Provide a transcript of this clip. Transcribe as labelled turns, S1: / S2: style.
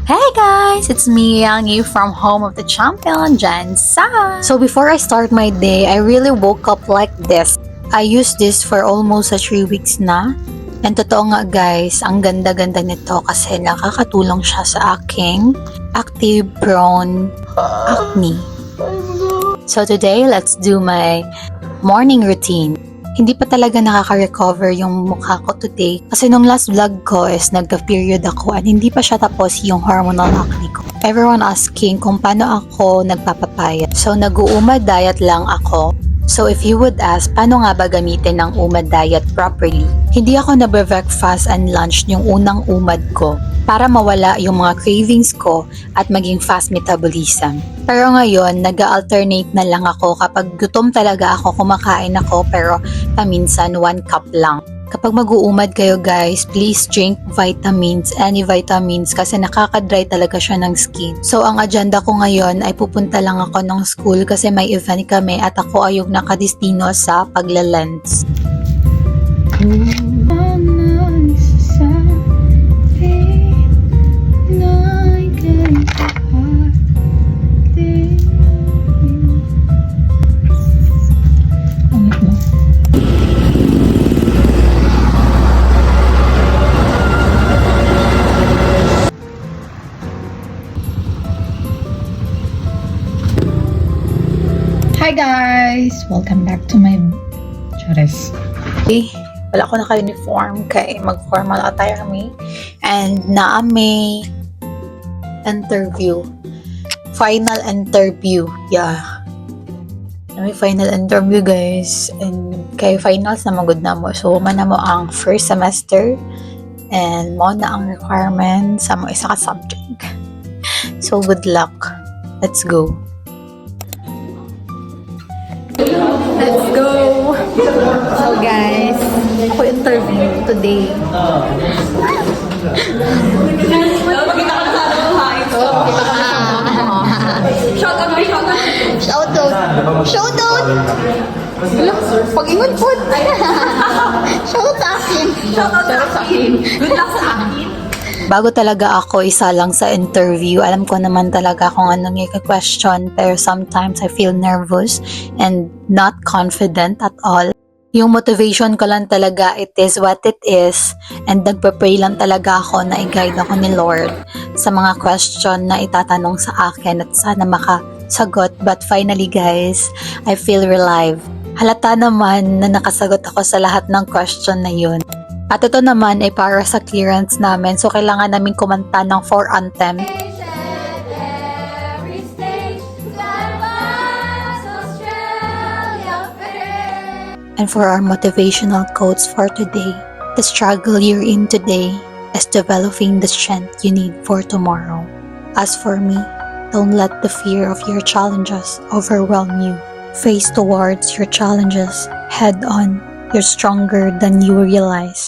S1: Hey guys, it's me, Yangi, from Home of the Champion, Jansa. So before I start my day, I really woke up like this. I used this for almost 3 weeks na. And totoo nga guys, ang ganda-ganda nito kasi nakakatulong siya sa aking active-prone acne. So today, let's do my morning routine. Hindi pa talaga nakaka-recover yung mukha ko today kasi nung last vlog ko is nagka-period ako at hindi pa siya tapos yung hormonal acne ko. Everyone asking kung paano ako nagpapapayat. So nag-uumad diet lang ako. So if you would ask, paano nga ba gamitin ng umad diet properly? Hindi ako nagbe-breakfast and lunch yung unang umad ko para mawala yung mga cravings ko at maging fast metabolism. Pero ngayon, nag-alternate na lang ako kapag gutom talaga ako, kumakain ako pero paminsan 1 cup lang. Kapag mag-uumad kayo guys, please drink vitamins, any vitamins kasi nakaka-dry talaga siya ng skin. So ang agenda ko ngayon ay pupunta lang ako ng school kasi may event kami at ako ay yung nakadestino sa pagla-lens.
S2: Hi guys! Welcome back to my Chares.
S1: Wala ko naka-uniform kay mag-formal attire kami and may interview. Final interview. Yeah. May final interview guys and kay finals na magud na mo. So man na mo ang first semester and mo na ang requirement sa mo isa ka subject. So good luck. Let's go. Let's go! So guys, ako interview today. Shoutout! Pag-ingon po! Shoutout sa akin! Shoutout sa akin! Good luck sa akin! Bago talaga ako isa lang sa interview, alam ko naman talaga kung anong i-question pero sometimes I feel nervous and not confident at all. Yung motivation ko lang talaga, it is what it is and nagpa-pray lang talaga ako na i-guide ako ni Lord sa mga question na itatanong sa akin at sana makasagot. But finally guys, I feel relieved. Halata naman na nakasagot ako sa lahat ng question na yun. At ito naman ay para sa clearance namin. So, kailangan namin kumanta ng 4 anthem. And for our motivational quotes for today, the struggle you're in today is developing the strength you need for tomorrow. As for me, don't let the fear of your challenges overwhelm you. Face towards your challenges head on. You're stronger than you realize.